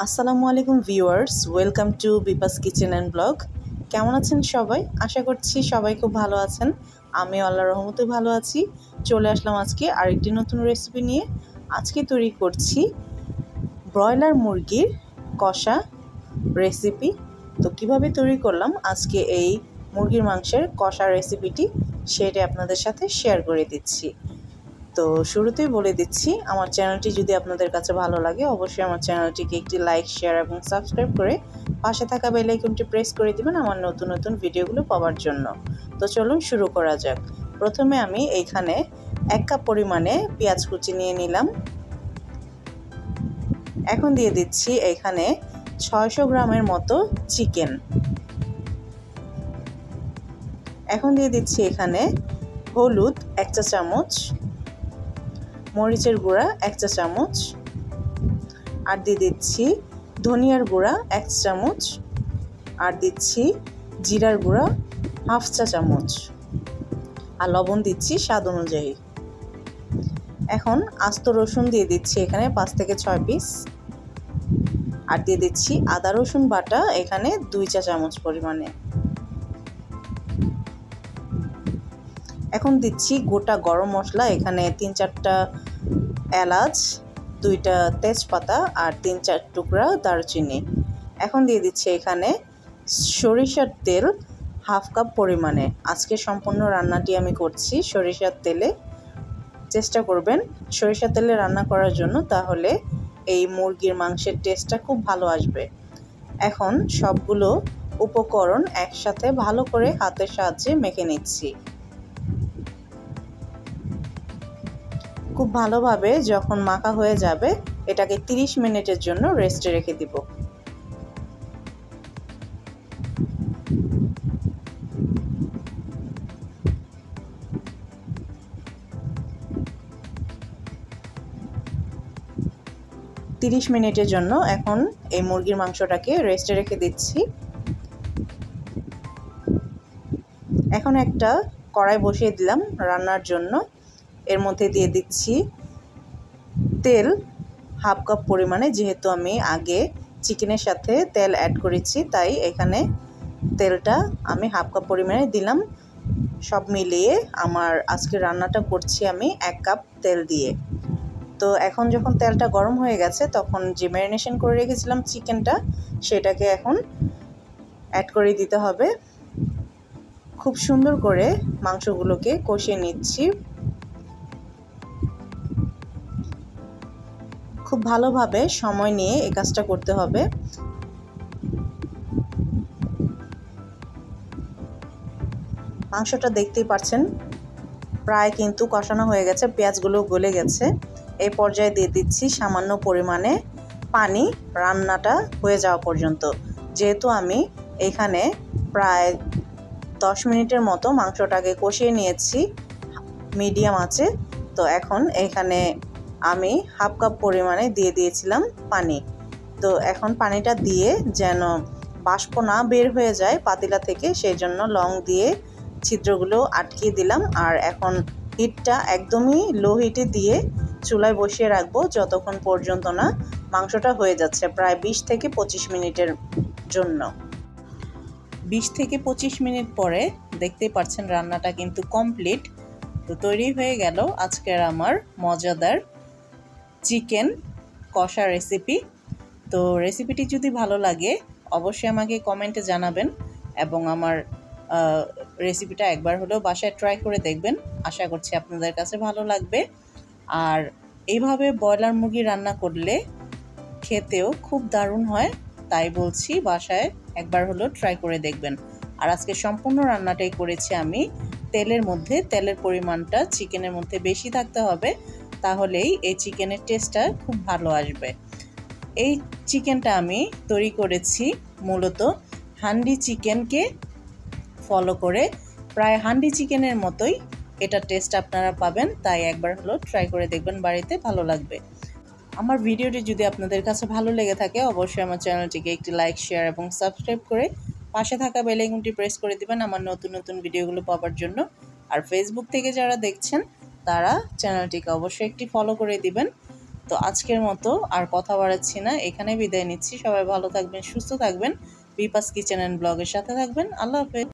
আসসালামু আলাইকুম viewers, welcome to Vipas kitchen and blog. কেমন আছেন সবাই? আশা করছি সবাই খুব ভালো আছেন। আমি আল্লাহর রহমতে ভালো আছি। চলে আসলাম আজকে আরেকটি নতুন রেসিপি নিয়ে। আজকে তৈরি করছি ব্রয়লার মুরগির কষা রেসিপি। তো কিভাবে তৈরি করলাম আজকে এই মুরগির মাংসের কষা রেসিপিটি, সেটা আপনাদের সাথে শেয়ার করে দিচ্ছি। তো শুরুতেই বলে দিচ্ছি, আমার চ্যানেলটি যদি আপনাদের কাছে ভালো লাগে অবশ্যই আমার চ্যানেলটিকে একটি লাইক, শেয়ার এবং সাবস্ক্রাইব করে পাশে থাকা বেল আইকনটি প্রেস করে দিবেন আমার নতুন নতুন ভিডিওগুলো পাওয়ার জন্য। তো চলুন শুরু করা যাক। প্রথমে আমি এইখানে 1 কাপ পরিমাণে পেঁয়াজ কুচি নিয়ে নিলাম। এখন দিয়ে দিচ্ছি এইখানে 600 গ্রামের মতো চিকেন। এখন দিয়ে দিচ্ছি এখানে হলুদ 1 চা চামচ, মরিচের গুঁড়া 1 চা চামচ, আর দিয়ে দিচ্ছি ধনিয়ার গুঁড়া 1 চামচ, আর দিচ্ছি জিরার গুঁড়া 1/2 চা চামচ, আর লবণ দিচ্ছি স্বাদ অনুযায়ী। এখন আস্ত রসুন দিয়ে দিচ্ছি এখানে 5 থেকে 6 পিস, আর দিয়ে দিচ্ছি আদা রসুন বাটা এখানে 2 চা চামচ পরিমাণে। এখন দিচ্ছি গোটা গরম মশলা এখানে 3-4টা এলাচ, 2টা তেজপাতা, আর 3-4 টুকরা দারচিনি। এখন দিয়ে দিচ্ছি এখানে সরিষার তেল 1/2 কাপ পরিমাণে। আজকে সম্পূর্ণ রান্নাটি আমি করছি সরিষার তেলে। চেষ্টা করবেন সরিষার তেলে রান্না করার জন্য, তাহলে এই মুরগির মাংসের টেস্টটা খুব ভালো আসবে। এখন সবগুলো উপকরণ একসাথে ভালো করে হাতের সাহায্যে মেখে নিচ্ছি। খুব ভালোভাবে যখন মাখা হয়ে যাবে এটাকে 30 মিনিটের জন্য রেস্টে রেখে দিব। তিরিশ মিনিটের জন্য এখন এই মুরগির মাংসটাকে রেস্টে রেখে দিচ্ছি। এখন একটা কড়াই বসিয়ে দিলাম রান্নার জন্য। এর মধ্যে দিয়ে দিচ্ছি তেল 1/2 কাপ পরিমাণে। যেহেতু আমি আগে চিকেনের সাথে তেল অ্যাড করেছি, তাই এখানে তেলটা আমি 1/2 কাপ পরিমাণে দিলাম। সব মিলিয়ে আমার আজকে রান্নাটা করছি আমি 1 কাপ তেল দিয়ে। তো এখন যখন তেলটা গরম হয়ে গেছে তখন যে ম্যারিনেশন করে রেখেছিলাম চিকেনটা, সেটাকে এখন অ্যাড করে দিতে হবে। খুব সুন্দর করে মাংসগুলোকে কষিয়ে নিচ্ছি। খুব ভালোভাবে সময় নিয়ে এই কাজটা করতে হবে। মাংসটা দেখতেই পাচ্ছেন প্রায় কিন্তু কষানো হয়ে গেছে, পেঁয়াজগুলো গলে গেছে। এই পর্যায়ে দিয়ে দিচ্ছি সামান্য পরিমাণে পানি রান্নাটা হয়ে যাওয়া পর্যন্ত। যেহেতু আমি এখানে প্রায় 10 মিনিটের মতো মাংসটাকে কষিয়ে নিয়েছি মিডিয়াম আঁচে, তো এখন এখানে আমি 1/2 কাপ পরিমাণে দিয়ে দিয়েছিলাম পানি। তো এখন পানিটা দিয়ে যেন বাষ্প না বের হয়ে যায় পাতিলা থেকে, সেই জন্য লং দিয়ে ছিদ্রগুলো আটকিয়ে দিলাম। আর এখন হিটটা একদমই লো হিটে দিয়ে চুলায় বসিয়ে রাখবো যতক্ষণ পর্যন্ত না মাংসটা হয়ে যাচ্ছে, প্রায় 20 থেকে 25 মিনিটের জন্য। 20 থেকে 25 মিনিট পরে দেখতেই পাচ্ছেন রান্নাটা কিন্তু কমপ্লিট। তো তৈরি হয়ে গেল আজকের আমার মজাদার চিকেন কষা রেসিপি। তো রেসিপিটি যদি ভালো লাগে অবশ্যই আমাকে কমেন্টে জানাবেন, এবং আমার রেসিপিটা একবার হলেও বাসায় ট্রাই করে দেখবেন। আশা করছি আপনাদের কাছে ভালো লাগবে। আর এইভাবে ব্রয়লার মুরগি রান্না করলে খেতেও খুব দারুণ হয়, তাই বলছি বাসায় একবার হলেও ট্রাই করে দেখবেন। আর আজকে সম্পূর্ণ রান্নাটাই করেছি আমি তেলের মধ্যে। তেলের পরিমাণটা চিকেনের মধ্যে বেশি থাকতে হবে, তাহলেই এই চিকেনের টেস্টটা খুব ভালো আসবে। এই চিকেনটা আমি তৈরি করেছি মূলত হান্ডি চিকেনকে ফলো করে। প্রায় হান্ডি চিকেনের মতোই এটা টেস্ট আপনারা পাবেন, তাই একবার হলো ট্রাই করে দেখবেন বাড়িতে, ভালো লাগবে। আমার ভিডিওটি যদি আপনাদের কাছে ভালো লেগে থাকে অবশ্যই আমার চ্যানেলটিকে একটি লাইক, শেয়ার এবং সাবস্ক্রাইব করে পাশে থাকা বেল আইকনটি প্রেস করে দিবেন আমার নতুন নতুন ভিডিওগুলো পাওয়ার জন্য। আর ফেসবুক থেকে যারা দেখছেন তারা চ্যানেলটিকে অবশ্যই একটি ফলো করে দিবেন। তো আজকের মতো আর কথা বাড়াচ্ছি না, এখানে বিদায় নিচ্ছি। সবাই ভালো থাকবেন, সুস্থ থাকবেন, বিপাস কিচেন অ্যান্ড ব্লগের সাথে থাকবেন। আল্লাহ হাফেজ।